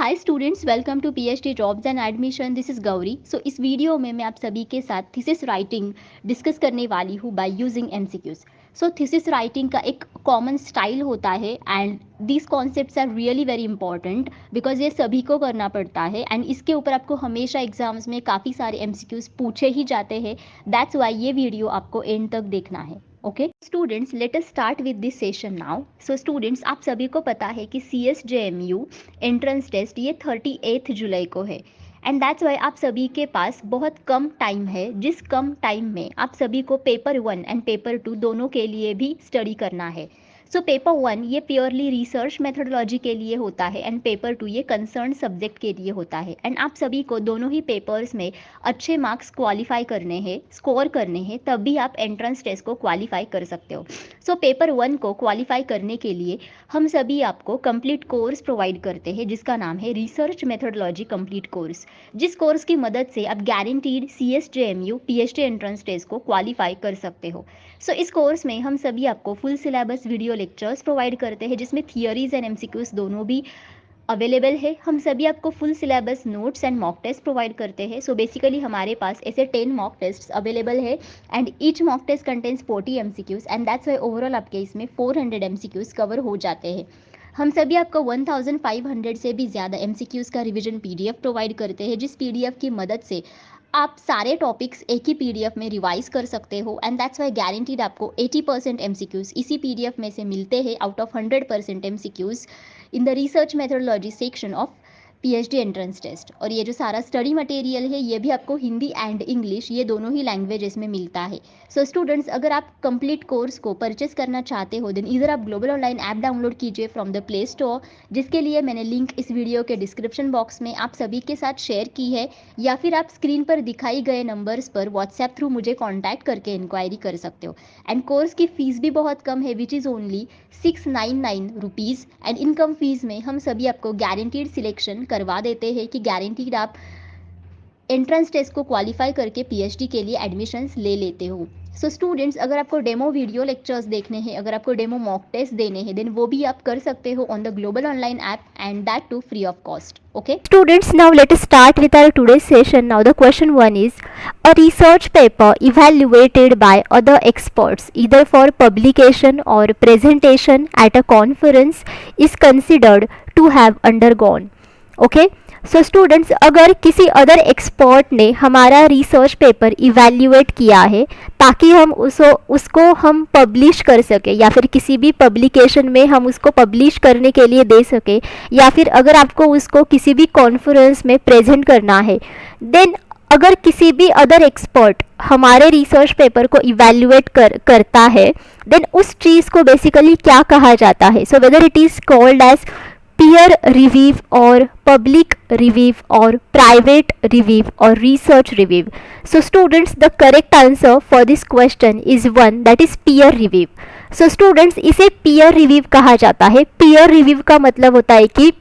Hi students, welcome to PhD jobs and admission. This is Gauri. इस वीडियो में मैं आप सभी के साथ थीसिस राइटिंग डिस्कस करने वाली हूँ by using MCQs. Thesis writing का एक कॉमन स्टाइल होता है and these concepts are really very important because ये सभी को करना पड़ता है एंड इसके ऊपर आपको हमेशा एग्जाम्स में काफ़ी सारे एमसीक्यूज पूछे ही जाते हैं। दैट्स वाई ये वीडियो आपको एंड तक देखना है। Okay students, let us start with this session now. Students, आप सभी को पता है कि CSJMU एंट्रेंस टेस्ट ये 38 जुलाई को है एंड दैट्स वाई आप सभी के पास बहुत कम टाइम है, जिस कम टाइम में आप सभी को पेपर 1 एंड पेपर 2 दोनों के लिए भी स्टडी करना है। पेपर 1 ये प्योरली रिसर्च मेथोडोलॉजी के लिए होता है एंड पेपर 2 ये कंसर्न सब्जेक्ट के लिए होता है एंड आप सभी को दोनों ही पेपर्स में अच्छे मार्क्स क्वालिफाई करने हैं, स्कोर करने हैं, तब भी आप एंट्रेंस टेस्ट को क्वालिफाई कर सकते हो। पेपर 1 को क्वालिफाई करने के लिए हम सभी आपको कंप्लीट कोर्स प्रोवाइड करते हैं जिसका नाम है रिसर्च मेथोडोलॉजी कंप्लीट कोर्स, जिस कोर्स की मदद से आप guaranteed CSJMU PhD entrance test को क्वालिफाई कर सकते हो। इस कोर्स में हम सभी आपको full syllabus video lectures provide करते हैं जिसमें थियरीज एंड MCQs दोनों भी अवेलेबल है। हम सभी आपको full syllabus notes and mock test provide करते हैं। बेसिकली हमारे पास ऐसे 10 मॉक टेस्ट अवेलेबल है and each mock test contains 40 MCQs and that's why overall आपके इसमें 400 MCQs कवर हो जाते हैं। हम सभी आपको 1500 से भी ज़्यादा MCQs का रिवीजन PDF प्रोवाइड करते हैं, जिस PDF की मदद से आप सारे टॉपिक्स एक ही PDF में रिवाइज कर सकते हो एंड दैट्स वाई गारंटीड आपको 80% MCQs इसी PDF में से मिलते हैं out of 100% MCQs in the research methodology section of PhD entrance test. और ये जो सारा स्टडी मटेरियल है ये भी आपको हिंदी एंड इंग्लिश ये दोनों ही लैंग्वेजेस में मिलता है। स्टूडेंट्स, अगर आप कंप्लीट कोर्स को परचेस करना चाहते हो देन इधर आप ग्लोबल ऑनलाइन ऐप डाउनलोड कीजिए फ्रॉम द प्ले स्टोर, जिसके लिए मैंने लिंक इस वीडियो के डिस्क्रिप्शन बॉक्स में आप सभी के साथ शेयर की है, या फिर आप स्क्रीन पर दिखाई गए नंबर्स पर व्हाट्सएप थ्रू मुझे कॉन्टैक्ट करके इंक्वायरी कर सकते हो। एंड कोर्स की फीस भी बहुत कम है which is only 699 rupees and income fees में हम सभी आपको गारंटीड सिलेक्शन करवा देते हैं कि गारंटीड आप एंट्रेंस टेस्ट को क्वालिफाई करके PhD के लिए एडमिशन्स ले लेते हो। स्टूडेंट्स, अगर आपको डेमो वीडियो लेक्चर्स देखने हैं, अगर आपको डेमो मॉक टेस्ट देने हैं देन वो भी आप कर सकते हो on the global online app and that too free of cost. Okay students, now let us start with our today's session. Now the question 1 is, a research paper evaluated by other experts either for publication or presentation at a conference is considered to have undergone. Okay, so students, अगर किसी other expert ने हमारा research paper evaluate किया है ताकि हम उसको हम पब्लिश कर सके या फिर किसी भी पब्लिकेशन में हम उसको पब्लिश करने के लिए दे सके, या फिर अगर आपको उसको किसी भी कॉन्फ्रेंस में प्रेजेंट करना है, देन अगर किसी भी अदर एक्सपर्ट हमारे रिसर्च पेपर को इवैल्यूएट करता है देन उस चीज़ को बेसिकली क्या कहा जाता है? So whether it is called as peer review or public review or private review or research review. So students, the correct answer for this question is one, that is peer review. So students, इसे peer review कहा जाता है। peer review का मतलब होता है कि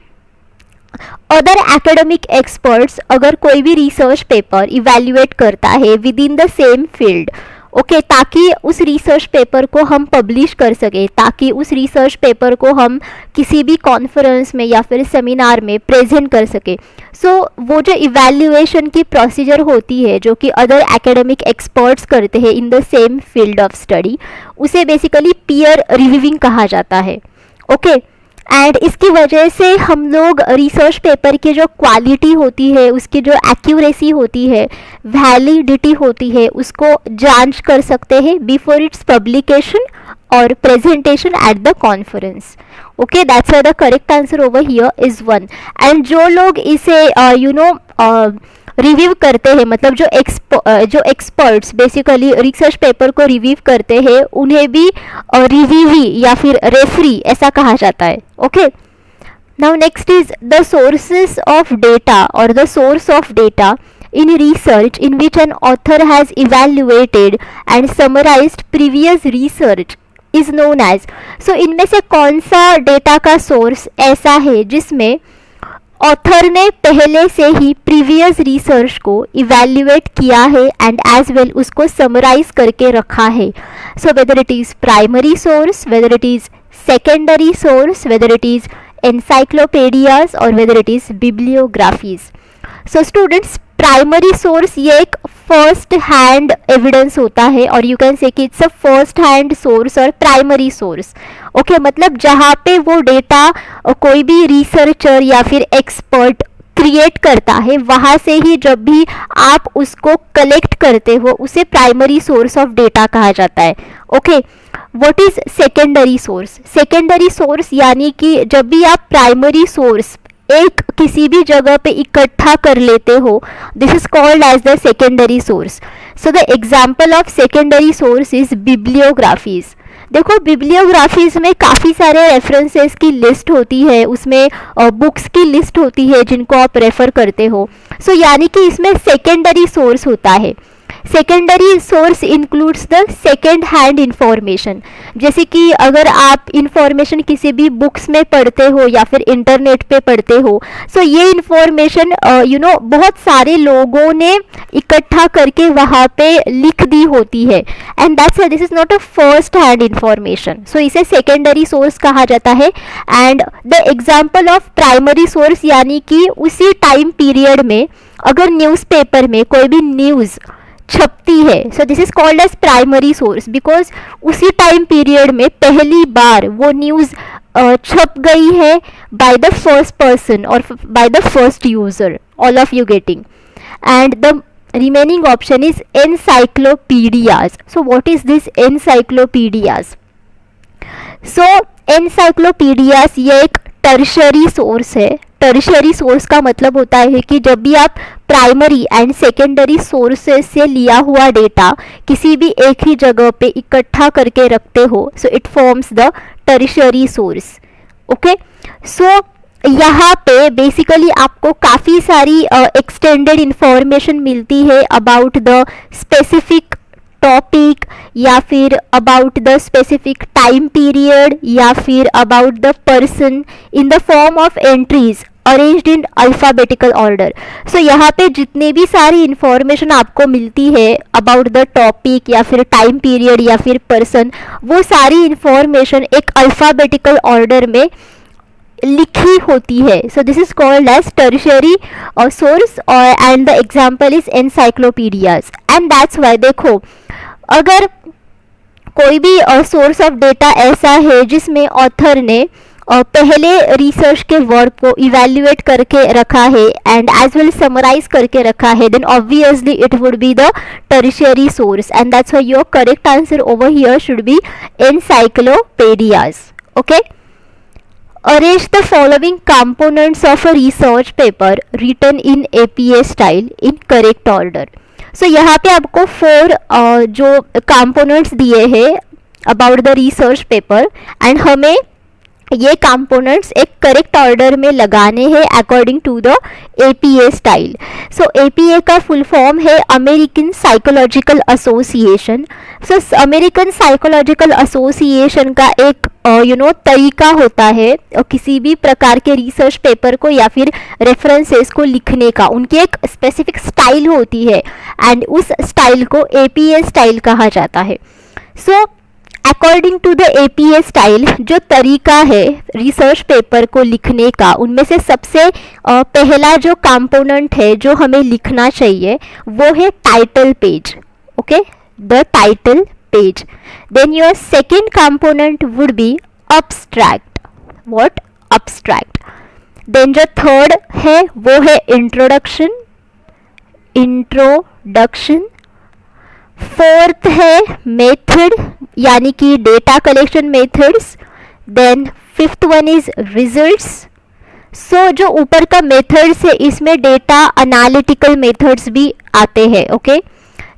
other academic experts अगर कोई भी रिसर्च पेपर इवैल्यूएट करता है with in the same field, okay, ताकि उस रिसर्च पेपर को हम पब्लिश कर सके, ताकि उस रिसर्च पेपर को हम किसी भी कॉन्फ्रेंस में या फिर सेमिनार में प्रेजेंट कर सके। वो जो इवैल्यूएशन की प्रोसीजर होती है जो कि अदर एकेडमिक एक्सपर्ट्स करते हैं इन the same field of study, उसे बेसिकली पीयर रिव्यूइंग कहा जाता है। ओके, एंड इसकी वजह से हम लोग रिसर्च पेपर की जो क्वालिटी होती है, उसकी जो एक्यूरेसी होती है, वैलिडिटी होती है, उसको जांच कर सकते हैं बिफोर इट्स पब्लिकेशन और presentation at the conference. Okay, that's the correct answer over here is 1। And जो लोग इसे रिव्यू करते हैं, मतलब जो एक्सपर्ट्स बेसिकली रिसर्च पेपर को रिव्यू करते हैं उन्हें भी रिव्यूवी या फिर रेफरी ऐसा कहा जाता है। Okay, now next is the sources of data और the source of data in research in which an author has evaluated and summarized previous research is known as. So इनमें से कौन सा डेटा का सोर्स ऐसा है जिसमें ऑथर ने पहले से ही प्रीवियस रिसर्च को इवैल्यूएट किया है एंड एज वेल उसको समराइज करके रखा है? So whether it is primary source, weather it is secondary source, weather it is encyclopedias or whether it is bibliographies. So students, primary source ये एक first hand evidence होता है, और you can say कि it's a first hand source और primary source. Okay, मतलब जहाँ पे वो डेटा कोई भी रिसर्चर या फिर एक्सपर्ट क्रिएट करता है, वहाँ से ही जब भी आप उसको कलेक्ट करते हो उसे प्राइमरी सोर्स ऑफ डेटा कहा जाता है. Okay, what is secondary source? Secondary source यानी कि जब भी आप प्राइमरी सोर्स एक किसी भी जगह पे इकट्ठा कर लेते हो, this is called as the secondary source. So the example of secondary source is bibliographies. देखो, बिब्लियोग्राफीज में काफ़ी सारे रेफरेंसेस की लिस्ट होती है, उसमें बुक्स की लिस्ट होती है जिनको आप रेफर करते हो. सो यानी कि इसमें सेकेंडरी सोर्स होता है. Secondary source includes the second hand information. जैसे कि अगर आप इंफॉर्मेशन किसी भी बुक्स में पढ़ते हो या फिर इंटरनेट पे पढ़ते हो, सो ये इंफॉर्मेशन बहुत सारे लोगों ने इकट्ठा करके वहाँ पे लिख दी होती है, and that's this is not a first hand information. So इसे सेकेंडरी सोर्स कहा जाता है. And the example of primary source यानी कि उसी टाइम पीरियड में अगर न्यूज़पेपर में कोई भी न्यूज़ छपती है, so this is called as primary source, because उसी टाइम पीरियड में पहली बार वो न्यूज़ छप गई है बाय द फर्स्ट पर्सन और by the first user. All of you getting? And the remaining option is encyclopedias. So what is this encyclopedias? So encyclopedias ये एक टर्शरी सोर्स है. टर्शरी सोर्स का मतलब होता है कि जब भी आप प्राइमरी एंड सेकेंडरी सोर्सेस से लिया हुआ डेटा किसी भी एक ही जगह पे इकट्ठा करके रखते हो, so it forms the tertiary source. Okay, so यहाँ पे बेसिकली आपको काफ़ी सारी एक्सटेंडेड इंफॉर्मेशन मिलती है अबाउट द स्पेसिफिक टॉपिक, या फिर about the specific time period, या फिर about the person in the form of entries arranged in alphabetical order. So यहाँ पे जितने भी सारी इंफॉर्मेशन आपको मिलती है अबाउट द टॉपिक या फिर टाइम पीरियड या फिर पर्सन, वो सारी इंफॉर्मेशन एक अल्फ़ाबेटिकल ऑर्डर में लिखी होती है. So this is called as tertiary source, and the example is encyclopedias. And that's why देखो, अगर कोई भी सोर्स ऑफ डेटा ऐसा है जिसमें ऑथर ने पहले रिसर्च के वर्क को इवेल्युएट करके रखा है एंड एज वेल समराइज करके रखा है, then obviously it would be the tertiary source, and that's why your correct answer over here should be encyclopedias. Okay, arrange the following components of a research paper written in APA style in correct order. So यहाँ पे आपको 4 जो components दिए हैं about the research paper, and हमें ये components एक correct order में लगाने हैं according to the APA style. सो APA का फुल फॉर्म है American Psychological Association. So American Psychological Association का एक तरीका होता है किसी भी प्रकार के रिसर्च पेपर को या फिर रेफरेंसेस को लिखने का. उनकी एक स्पेसिफिक स्टाइल होती है एंड उस स्टाइल को APA स्टाइल कहा जाता है. So according to the APA style जो तरीका है रिसर्च पेपर को लिखने का, उनमें से सबसे पहला जो कंपोनेंट है जो हमें लिखना चाहिए वो है title page. Okay, the title page. Then your second component would be abstract. What? Abstract. Then जो थर्ड है वो है इंट्रोडक्शन. इंट्रोडक्शन. फोर्थ है मेथड यानी कि data collection methods. Then fifth one is results. So जो ऊपर का मेथड्स है इसमें डेटा एनालिटिकल मेथड्स भी आते हैं. Okay,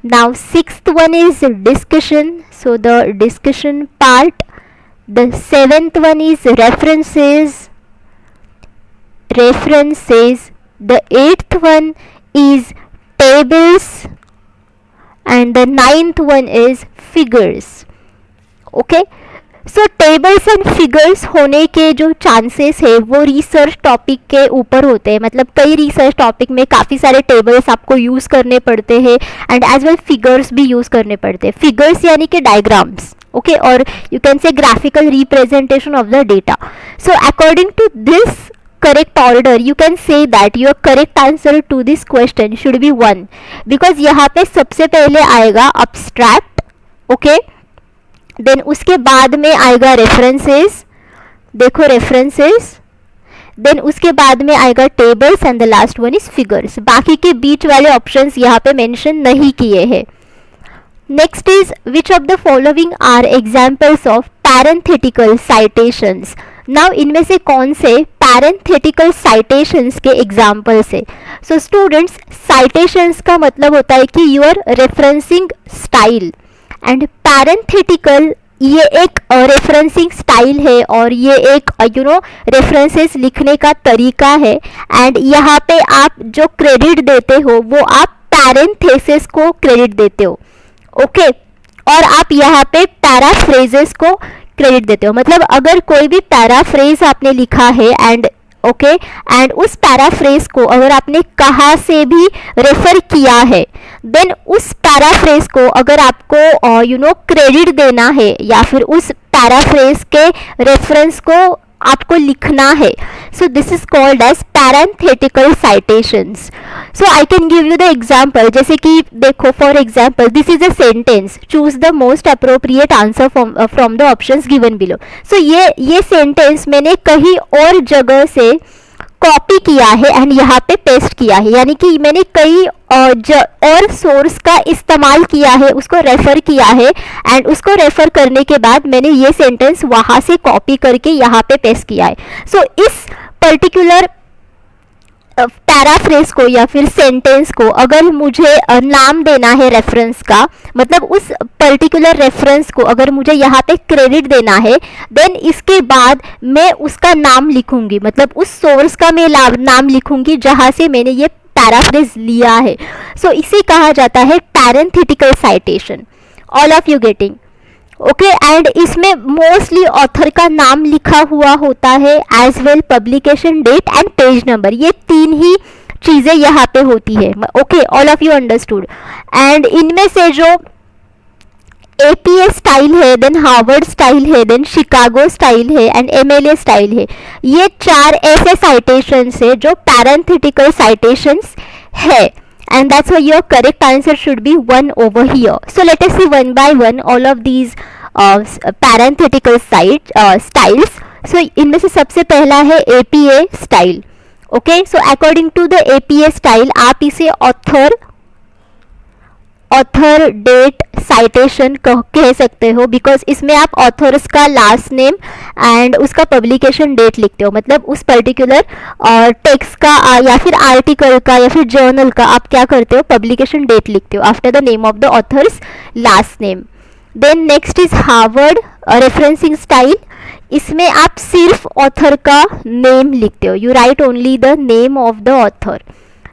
now sixth one is discussion. So the discussion part. The seventh one is references. References. The eighth one is tables, and the ninth one is figures. Okay, so tables and figures होने के जो chances है वो research topic के ऊपर होते हैं. मतलब कई रिसर्च टॉपिक में काफ़ी सारे टेबल्स आपको यूज़ करने पड़ते हैं एंड एज वेल फिगर्स भी यूज़ करने पड़ते हैं. फिगर्स यानी कि diagrams. okay, or you can say graphical representation of the data. So according to this correct order you can say that your correct answer to this question should be 1, because यहाँ पे सबसे पहले आएगा abstract, okay, then उसके बाद में आएगा references, देखो रेफरेंसेस, देन उसके बाद में आएगा tables and the last one is figures. बाकी के बीच वाले ऑप्शंस यहाँ पे मेंशन नहीं किए हैं. Next is which of the following are examples of parenthetical citations. Now इनमें से कौन से पैरेंथेटिकल साइटेशंस के एग्जाम्पल्स है. सो स्टूडेंट्स, साइटेशंस का मतलब होता है कि you are referencing style, and parenthetical ये एक रेफरेंसिंग स्टाइल है और ये एक रेफरेंसेस लिखने का तरीका है. एंड यहाँ पे आप जो क्रेडिट देते हो वो आप पैरेंथेसिस को क्रेडिट देते हो, ओके, और आप यहाँ पे पैराफ्रेजेस को क्रेडिट देते हो. मतलब अगर कोई भी पैराफ्रेज आपने लिखा है एंड ओके, एंड उस पैराफ्रेज को अगर आपने कहाँ से भी रेफर किया है, देन उस पैराफ्रेज को अगर आपको क्रेडिट देना है या फिर उस पैराफ्रेज के रेफरेंस को आपको लिखना है, so this is called as parenthetical citations. So I can give you the example, जैसे कि देखो for example this is a sentence, choose the most appropriate answer from the options given below. So ये sentence मैंने कहीं और जगह से copy किया है एंड यहाँ पे पेस्ट किया है, यानी कि मैंने कई और सोर्स का इस्तेमाल किया है, उसको रेफर किया है, एंड उसको रेफर करने के बाद मैंने ये सेंटेंस वहाँ से कॉपी करके यहाँ पे पेस्ट किया है. सो इस पर्टिकुलर पैराफ्रेज को या फिर सेंटेंस को अगर मुझे नाम देना है रेफरेंस का, मतलब उस पर्टिकुलर रेफरेंस को अगर मुझे यहाँ पे क्रेडिट देना है, देन इसके बाद मैं उसका नाम लिखूंगी, मतलब उस सोर्स का मैं नाम लिखूंगी जहाँ से मैंने ये पैराफ्रेज लिया है. सो इसे कहा जाता है parenthetical citation. All of you getting? Okay, and इसमें मोस्टली ऑथर का नाम लिखा हुआ होता है, as well publication date and page number. ये 3 ही चीज़ें यहाँ पे होती है. Okay, all of you understood. And इनमें से जो APA स्टाइल है, देन हार्वर्ड स्टाइल है, देन शिकागो स्टाइल है एंड MLA स्टाइल है, ये 4 ऐसे साइटेशंस है जो पैरेंथेटिकल साइटेशंस है. And that's why your correct answer should be 1 over here. So let us see one by one all of these parenthetical styles. So इनमें से सबसे पहला है APA style. Okay, so according to the APA style आप इसे author date citation कह सकते हो, बिकॉज इसमें आप ऑथर्स का लास्ट नेम एंड उसका पब्लिकेशन डेट लिखते हो. मतलब उस पर्टिकुलर टेक्स्ट का या फिर आर्टिकल का या फिर जर्नल का आप क्या करते हो, पब्लिकेशन डेट लिखते हो after the name of the author's last name. Then next is Harvard referencing style. इसमें आप सिर्फ ऑथर का नेम लिखते हो, you write only the name of the author.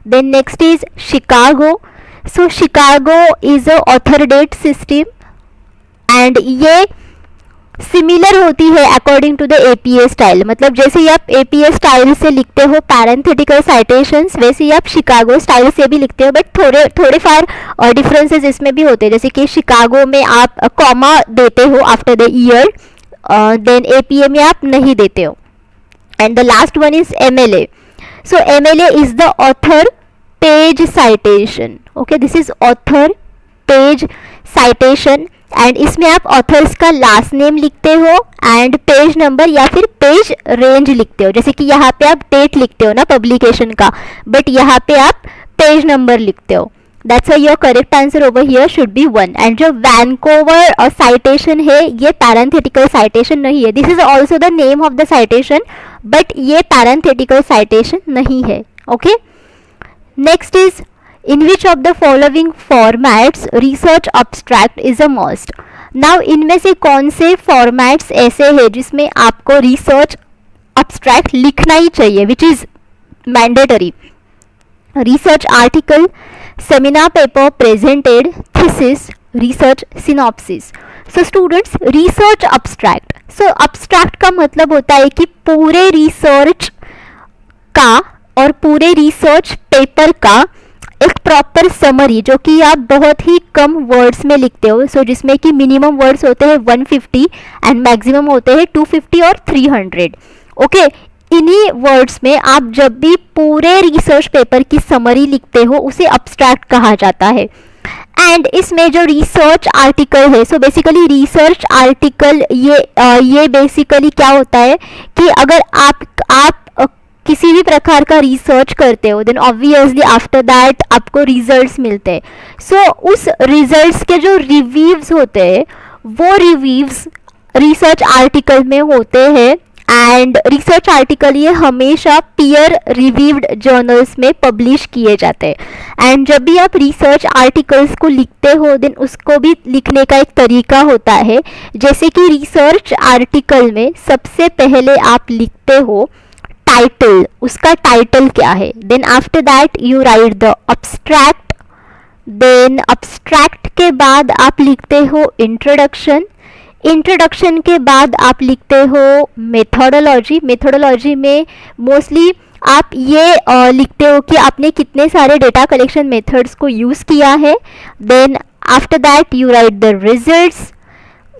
Then next is Chicago. So Chicago is a author date system and ये similar होती है according to the APA style. मतलब जैसे ही आप APA स्टाइल से लिखते हो पैरेंथेटिकल साइटेशंस, वैसे ही आप शिकागो स्टाइल से भी लिखते हो, बट थोड़े फार डिफरेंसेस इसमें भी होते हैं. जैसे कि शिकागो में आप कॉमा देते हो after the year, then APA में आप नहीं देते हो. And the last one is MLA. So MLA is the author page citation. Okay, this is author page citation and इसमें आप ऑथर्स का लास्ट नेम लिखते हो एंड पेज नंबर या फिर पेज रेंज लिखते हो. जैसे कि यहाँ पे आप डेट लिखते हो ना पब्लिकेशन का, बट यहाँ पे आप पेज नंबर लिखते हो. That's why your correct answer over here should be 1. And जो वैनकोवर और साइटेशन है ये पैरेंथेटिकल साइटेशन नहीं है. This is also the name of the citation, but ये पैरेंथेटिकल साइटेशन नहीं है. Okay, next is in which of the following formats research abstract is a must. now इनमें से कौन से formats ऐसे हैं जिसमें आपको research abstract लिखना ही चाहिए, which is mandatory? research article, seminar paper presented, thesis, research synopsis. so students, research abstract, so abstract का मतलब होता है कि पूरे research का और पूरे research paper का एक प्रॉपर समरी जो कि आप बहुत ही कम वर्ड्स में लिखते हो, सो जिसमें कि मिनिमम वर्ड्स होते हैं 150 एंड मैक्सिमम होते हैं 250 और 300। ओके, इन्हीं वर्ड्स में आप जब भी पूरे रिसर्च पेपर की समरी लिखते हो उसे अब्स्ट्रैक्ट कहा जाता है। एंड इसमें जो रिसर्च आर्टिकल है, सो बेसिकली रिसर्च आर्टिकल ये बेसिकली क्या होता है कि अगर आप किसी भी प्रकार का रिसर्च करते हो देन ऑब्वियसली आफ्टर दैट आपको रिजल्ट्स मिलते हैं। सो उस रिजल्ट्स के जो रिव्यूज होते हैं वो रिव्यूज रिसर्च आर्टिकल में होते हैं। एंड रिसर्च आर्टिकल ये हमेशा पीयर रिव्यूड जर्नल्स में पब्लिश किए जाते हैं। एंड जब भी आप रिसर्च आर्टिकल्स को लिखते हो देन उसको भी लिखने का एक तरीका होता है, जैसे कि रिसर्च आर्टिकल में सबसे पहले आप लिखते हो टाइटल, उसका टाइटल क्या है, then after that you write the abstract, then abstract के बाद आप लिखते हो इंट्रोडक्शन, इंट्रोडक्शन के बाद आप लिखते हो मेथोडोलॉजी, मेथोडोलॉजी में मोस्टली आप ये लिखते हो कि आपने कितने सारे डेटा कलेक्शन मेथड्स को यूज़ किया है। Then after that you write the results,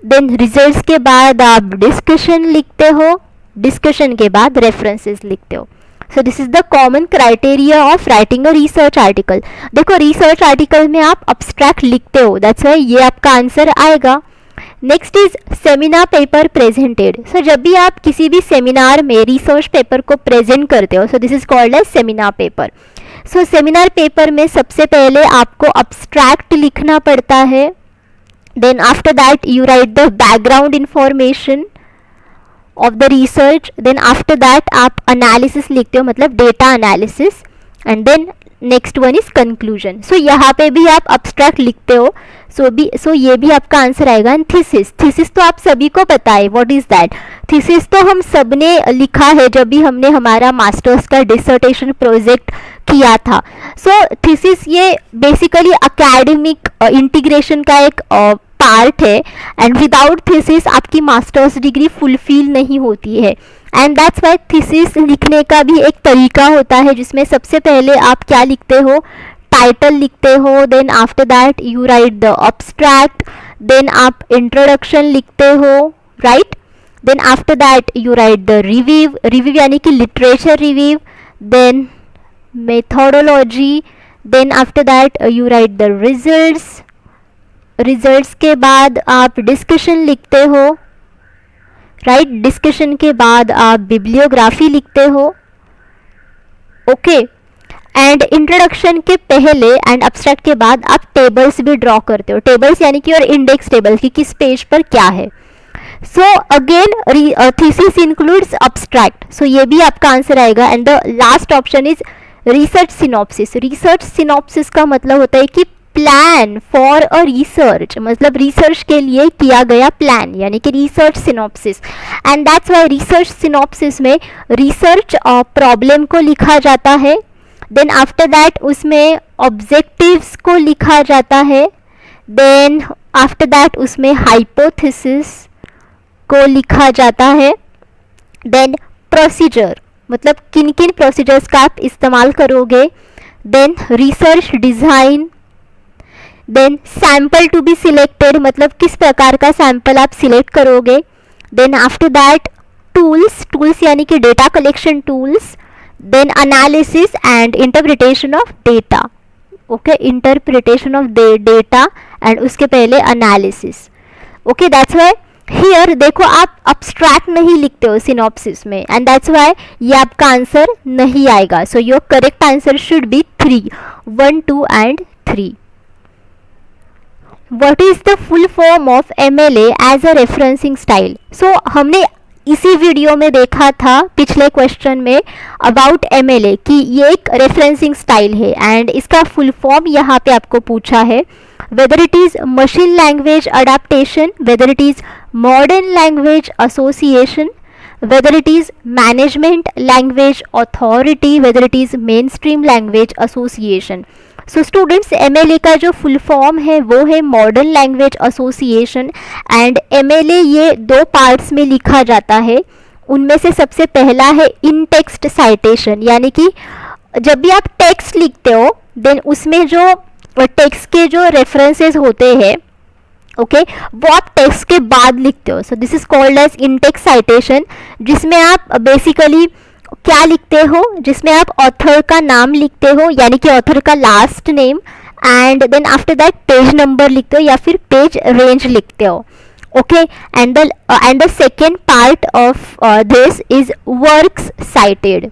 then results के बाद आप डिस्कशन लिखते हो, डिस्कशन के बाद रेफरेंसेस लिखते हो। So this is the common criteria of writing a research article. देखो रिसर्च आर्टिकल में आप अब्स्ट्रैक्ट लिखते हो, दैट्स व्हाई ये आपका आंसर आएगा। Next is seminar paper presented. So जब भी आप किसी भी सेमिनार में रिसर्च पेपर को प्रेजेंट करते हो, so this is called as seminar paper. So seminar paper में सबसे पहले आपको अब्स्ट्रैक्ट लिखना पड़ता है, then after that you write the background information of the research, then after that आप एनालिसिस लिखते हो, मतलब data analysis, and then next one is conclusion. So यहाँ पे भी आप अब्स्ट्रैक्ट लिखते हो, सो ये भी आपका आंसर आएगा। एंड थीसिस, थीसिस तो आप सभी को पता है, व्हाट इज दैट। थीसिस तो हम सब ने लिखा है जब भी हमने हमारा मास्टर्स का डिसर्टेशन प्रोजेक्ट किया था। सो थीसिस ये बेसिकली एकेडमिक इंटीग्रेशन का एक पार्ट है, एंड विदाउट थीसिस आपकी मास्टर्स डिग्री फुलफिल नहीं होती है। एंड दैट्स वाई थीसिस लिखने का भी एक तरीका होता है जिसमें सबसे पहले आप क्या लिखते हो, टाइटल लिखते हो, then after that you write the abstract, then आप इंट्रोडक्शन लिखते हो, right, then after that you write the review, review यानी कि literature review, then methodology, then after that you write the results, results के बाद आप डिस्कशन लिखते हो, राइट, डिस्कशन के बाद आप बिब्लियोग्राफी लिखते हो, ओके। एंड इंट्रोडक्शन के पहले एंड अब्स्ट्रैक्ट के बाद आप टेबल्स भी ड्रॉ करते हो, टेबल्स यानी कि और इंडेक्स टेबल कि किस पेज पर क्या है। So again thesis includes abstract, so ये भी आपका आंसर आएगा। And the last option is research synopsis. Research synopsis का मतलब होता है कि प्लान फॉर अ रिसर्च, मतलब रिसर्च के लिए किया गया प्लान, यानी कि research synopsis. And that's why research synopsis में रिसर्च प्रॉब्लम को लिखा जाता है, देन आफ्टर दैट उसमें ऑब्जेक्टिव्स को लिखा जाता है, देन आफ्टर दैट उसमें हाइपोथेसिस को लिखा जाता है, देन प्रोसीजर, मतलब किन किन प्रोसीजर्स का आप इस्तेमाल करोगे, then research design, then sample to be selected, मतलब किस प्रकार का सैम्पल आप सिलेक्ट करोगे, then after that tools, tools यानी कि data collection tools, then analysis and interpretation of data, okay, interpretation of data and उसके पहले analysis, okay. That's why here देखो आप अब्स्ट्रैक्ट नहीं लिखते हो सिनॉप्सिस में, एंड दैट्स वाई ये आपका आंसर नहीं आएगा। So your correct answer should be 3, 1, 2 and 3। What is the full form of MLA as a referencing style? So हमने इसी वीडियो में देखा था पिछले क्वेश्चन में अबाउट MLA कि ये एक रेफरेंसिंग स्टाइल है, एंड इसका फुल फॉर्म यहाँ पे आपको पूछा है, weather it is machine language adaptation, weather it is modern language association, whether it is management language authority, whether it is mainstream language association. So students MLA का जो full form है वो है modern language association, and MLA ये 2 parts में लिखा जाता है। उनमें से सबसे पहला है इन टेक्स्ट साइटेशन, यानी कि जब भी आप टेक्स्ट लिखते हो देन उसमें जो टेक्स्ट के जो रेफरेंसेस होते हैं, ओके वो आप टेक्स्ट के बाद लिखते हो. So this is called as in-text citation, जिसमें आप बेसिकली क्या लिखते हो, जिसमें आप ऑथर का नाम लिखते हो, यानी कि ऑथर का last name, and then after that page number लिखते हो या फिर पेज रेंज लिखते हो. Okay, and the second part of this is works cited.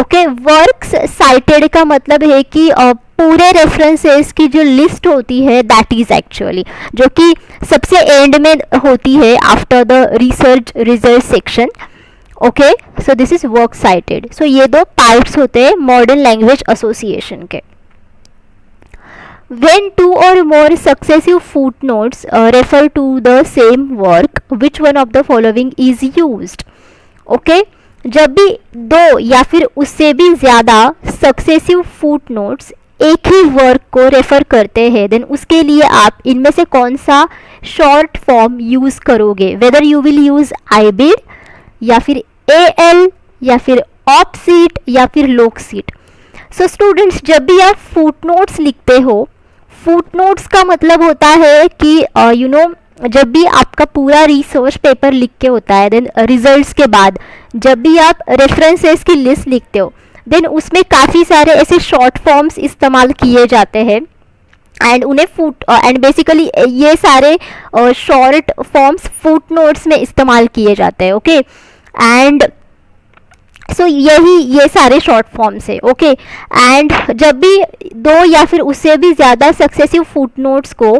Okay, works cited का मतलब है कि पूरे रेफरेंसेस की जो लिस्ट होती है दैट इज एक्चुअली, जो कि सबसे एंड में होती है after the research result section. Okay, so this is work cited. सो ये दो पार्ट्स होते हैं मॉडर्न लैंग्वेज एसोसिएशन के. When two or more successive footnotes refer to the same work, which one of the following is used? Okay, जब भी दो या फिर उससे भी ज़्यादा सक्सेसिव फुटनोट्स एक ही वर्क को रेफर करते हैं, देन उसके लिए आप इनमें से कौन सा शॉर्ट फॉर्म यूज़ करोगे, वेदर यू विल यूज़ आईबिड या फिर एएल या फिर ऑपसीट या फिर लोकसीट. सो स्टूडेंट्स, जब भी आप फुटनोट्स लिखते हो, फुटनोट्स का मतलब होता है कि जब भी आपका पूरा रिसर्च पेपर लिख के होता है, देन रिजल्ट्स के बाद जब भी आप रेफरेंसेस की लिस्ट लिखते हो, देन उसमें काफ़ी सारे ऐसे शॉर्ट फॉर्म्स इस्तेमाल किए जाते हैं, एंड उन्हें एंड बेसिकली ये सारे शॉर्ट फॉर्म्स फुटनोट्स में इस्तेमाल किए जाते हैं. ओके, एंड सो ये सारे शॉर्ट फॉर्म्स है. ओके, एंड जब भी दो या फिर उससे भी ज़्यादा सक्सेसिव फुटनोट्स को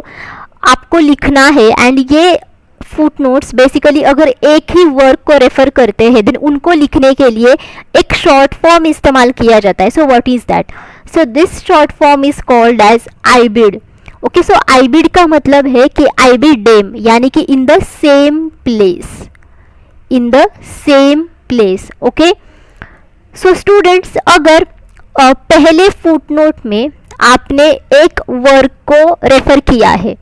आपको लिखना है, एंड ये फुटनोट्स बेसिकली अगर एक ही वर्क को रेफर करते हैं, देन उनको लिखने के लिए एक शॉर्ट फॉर्म इस्तेमाल किया जाता है. So what is that? So this short form is called as ibid. Okay, so ibid का मतलब है कि आईबिडेम, यानी कि in the same place, in the same place. Okay, so students, अगर पहले फुटनोट में आपने एक वर्क को रेफर किया है,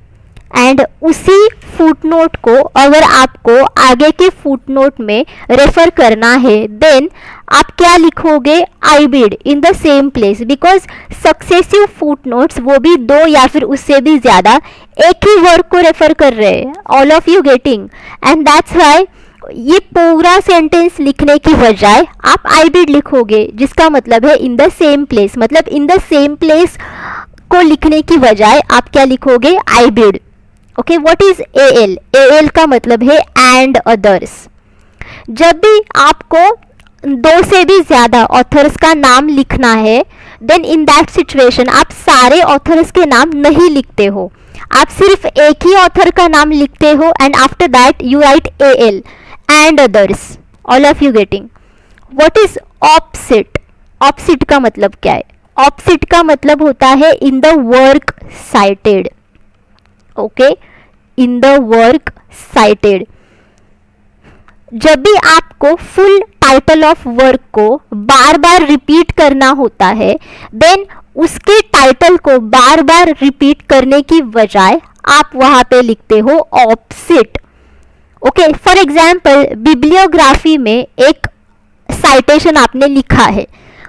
एंड उसी फुटनोट को अगर आपको आगे के फुटनोट में रेफर करना है, देन आप क्या लिखोगे? Ibid in the same place, because successive footnotes वो भी दो या फिर उससे भी ज़्यादा एक ही वर्क को रेफर कर रहे हैं. All of you getting? And that's Y ये पूरा सेंटेंस लिखने की बजाय आप आईबिड लिखोगे, जिसका मतलब है इन द सेम प्लेस. मतलब इन द सेम प्लेस को लिखने की बजाय आप क्या लिखोगे? Ibid. Okay, what is et al? Et al का मतलब है एंड अदर्स. जब भी आपको दो से भी ज़्यादा ऑथर्स का नाम लिखना है, देन इन दैट सिचुएशन आप सारे ऑथर्स के नाम नहीं लिखते हो, आप सिर्फ एक ही ऑथर का नाम लिखते हो, and after that you write et al and others. All of you getting? What is op cit? Op cit का मतलब क्या है? ऑपसिट का मतलब होता है in the work cited. Okay, in the work cited. जब भी आपको फुल टाइटल ऑफ वर्क को बार बार रिपीट करना होता है, देन उसके टाइटल को बार बार रिपीट करने की बजाय आप वहां पे लिखते हो ऑपसिट. ओके, फॉर एग्जाम्पल बिब्लियोग्राफी में एक साइटेशन आपने लिखा है.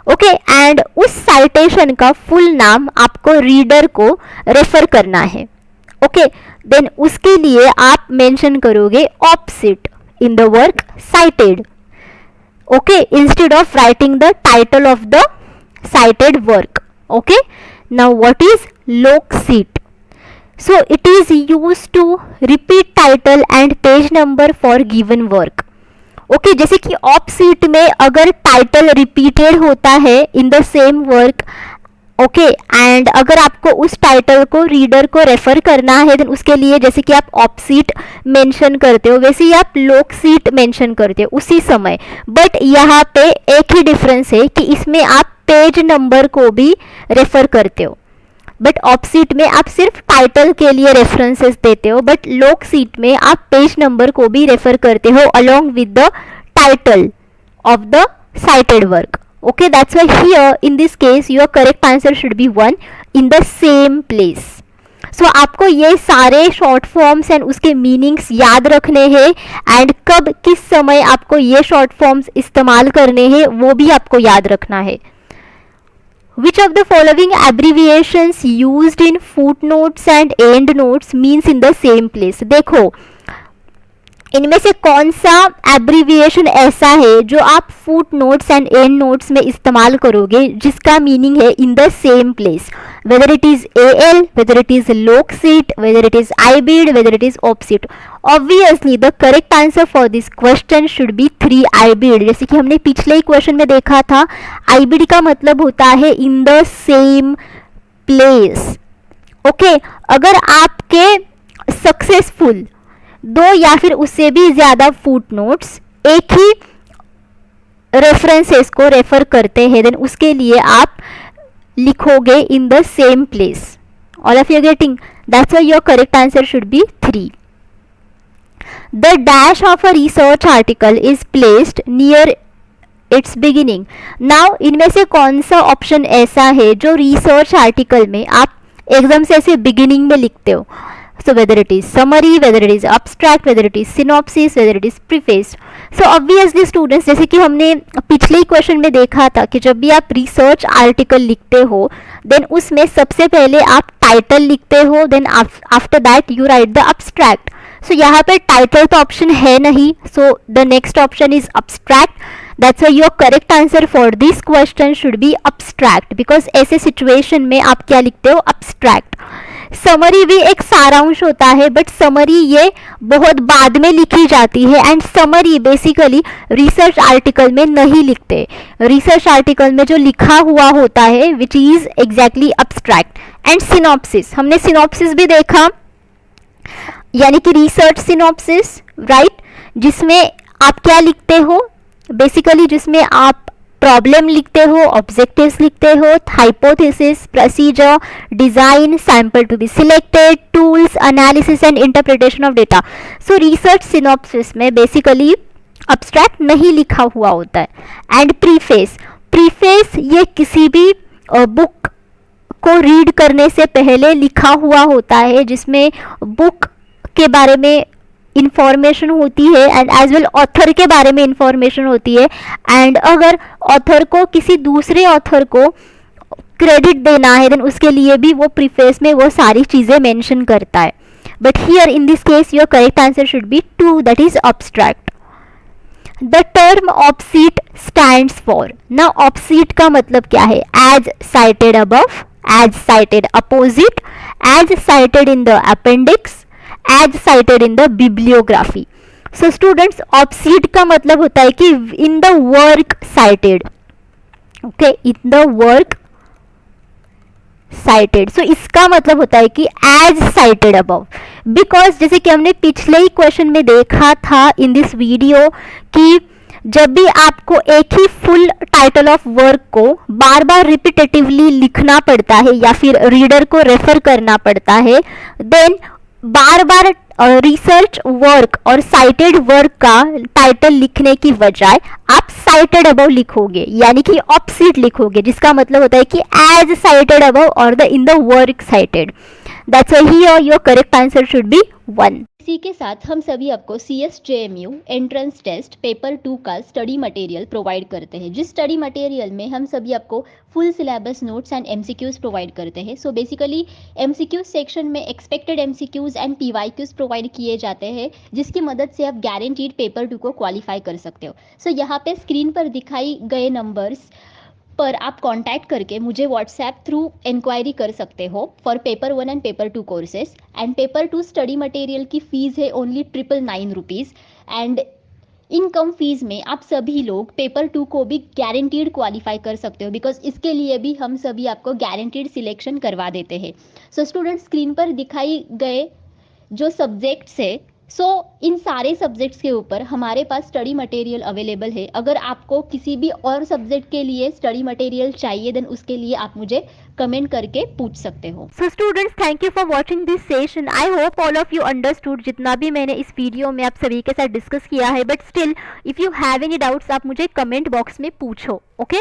ओके, एंड उस साइटेशन का फुल नाम आपको रीडर को रेफर करना है. ओके, देन उसके लिए आप मेंशन करोगे op cit in the work cited. Okay, instead of writing the title of the cited work. Okay, now what is log seat? So it is used to repeat title and page number for given work. Okay जैसे कि op seat में अगर title repeated होता है in the same work, okay and अगर आपको उस title को रीडर को रेफर करना है देन उसके लिए जैसे कि आप ऑप सीट मेंशन करते हो वैसे ही आप लोक सीट मेंशन करते हो उसी समय. बट यहाँ पे एक ही डिफरेंस है कि इसमें आप पेज नंबर को भी रेफर करते हो, बट ऑप सीट में आप सिर्फ टाइटल के लिए रेफरेंसेस देते हो, बट लोक सीट में आप पेज नंबर को भी रेफर करते हो along with the title of the cited work. Okay, that's why here in this case your correct answer should be 1 in the same place. So आपको ये सारे शॉर्ट फॉर्म्स एंड उसके meanings याद रखने हैं एंड कब किस समय आपको ये शॉर्ट फॉर्म्स इस्तेमाल करने हैं वो भी आपको याद रखना है. Which of the following abbreviations used in footnotes and endnotes means in the same place? देखो इनमें से कौन सा एब्रीविएशन ऐसा है जो आप footnotes and endnotes में इस्तेमाल करोगे जिसका मीनिंग है in the same place, whether it is al, whether it is loc cit, whether it is ibid, whether it is op cit. Obviously the correct answer for this question should be 3 ibid. जैसे कि हमने पिछले ही question में देखा था, आईबीड का मतलब होता है in the same place. Okay, अगर आपके सक्सेसफुल 2 या फिर उससे भी ज़्यादा फुट नोट्स एक ही रेफरेंसेस को रेफर करते हैं, देन उसके लिए आप लिखोगे इन the same place. All of you getting? That's why your correct answer should be 3. The dash of a research article is placed near it's beginning. Now इनमें से कौन सा ऑप्शन ऐसा है जो रिसर्च आर्टिकल में आप एकदम से ऐसे बिगिनिंग में लिखते हो? So whether it is summary, whether it is abstract, whether it is synopsis, whether it is preface. So obviously students, जैसे कि हमने पिछले ही क्वेश्चन में देखा था कि जब भी आप रिसर्च आर्टिकल लिखते हो देन उसमें सबसे पहले आप टाइटल लिखते हो, then after that you write the abstract. So यहाँ पे टाइटल तो ऑप्शन है नहीं, so the next option is abstract. That's why your correct answer for this question should be abstract, because ऐसे सिचुएशन में आप क्या लिखते हो? abstract. समरी भी एक सारांश होता है, बट समरी ये बहुत बाद में लिखी जाती है and summary basically research article में नहीं लिखते. रिसर्च आर्टिकल में जो लिखा हुआ होता है which is exactly abstract. And synopsis, हमने सिनॉप्सिस भी देखा, यानी कि रिसर्च सिनॉप्सिस, राइट, जिसमें आप क्या लिखते हो? बेसिकली जिसमें आप प्रॉब्लम लिखते हो, ऑब्जेक्टिव्स लिखते हो, hypothesis, procedure, design, sample to be selected, tools, analysis and interpretation of data. So research synopsis में बेसिकली अब्स्ट्रैक्ट नहीं लिखा हुआ होता है. एंड प्रीफेस, प्रीफेस ये किसी भी बुक को रीड करने से पहले लिखा हुआ होता है, जिसमें बुक के बारे में इंफॉर्मेशन होती है एंड एज वेल ऑथर के बारे में इंफॉर्मेशन होती है. एंड अगर ऑथर को किसी दूसरे ऑथर को क्रेडिट देना है देन उसके लिए भी वो प्रीफेस में वो सारी चीज़ें मेंशन करता है. But here in this case your correct answer should be 2, that is abstract. The term op cit stands for. ना ऑप्सीट का मतलब क्या है? As cited above, as cited opposite, as cited in the appendix, as cited in the bibliography. So students, obsede का मतलब होता है कि in the work cited. Okay, in the work cited. So इसका मतलब होता है कि as cited above. Because जैसे कि हमने पिछले ही क्वेश्चन में देखा था in this video कि जब भी आपको एक ही फुल टाइटल ऑफ वर्क को बार बार रिपीटेटिवली लिखना पड़ता है या फिर रीडर को रेफर करना पड़ता है, देन बार बार रिसर्च वर्क और साइटेड वर्क का टाइटल लिखने की बजाय आप साइटेड अबव लिखोगे, यानी कि ऑप्सिट लिखोगे, जिसका मतलब होता है कि एज साइटेड अबव और the in the work cited. That's why here your correct answer should be 1. इसी के साथ हम सभी आपको CSJMU एंट्रेंस टेस्ट पेपर 2 का स्टडी मटेरियल प्रोवाइड करते हैं, जिस स्टडी मटेरियल में हम सभी आपको full syllabus notes and MCQs provide करते हैं. सो बेसिकली MCQ सेक्शन में expected MCQs and PYQs provide किए जाते हैं, जिसकी मदद से आप गारंटीड पेपर 2 को क्वालिफाई कर सकते हो. सो यहाँ पे स्क्रीन पर दिखाई गए नंबर्स पर आप कांटेक्ट करके मुझे व्हाट्सएप थ्रू इंक्वायरी कर सकते हो for paper 1 and paper 2 courses. And paper 2 study material की फ़ीस है only 999 rupees. And income fees में आप सभी लोग पेपर 2 को भी गारंटीड क्वालिफाई कर सकते हो, बिकॉज इसके लिए भी हम सभी आपको गारंटीड सिलेक्शन करवा देते हैं. सो स्टूडेंट, स्क्रीन पर दिखाई गए जो सब्जेक्ट्स है, इन सारे सब्जेक्ट्स के ऊपर हमारे पास स्टडी मटेरियल अवेलेबल है. अगर आपको किसी भी और सब्जेक्ट के लिए स्टडी मटेरियल चाहिए देन उसके लिए आप मुझे कमेंट करके पूछ सकते हो. So students, thank you for watching this session. I hope all of you understood जितना भी मैंने इस वीडियो में आप सभी के साथ डिस्कस किया है. But still if you have any doubts आप मुझे कमेंट बॉक्स में पूछो. ओके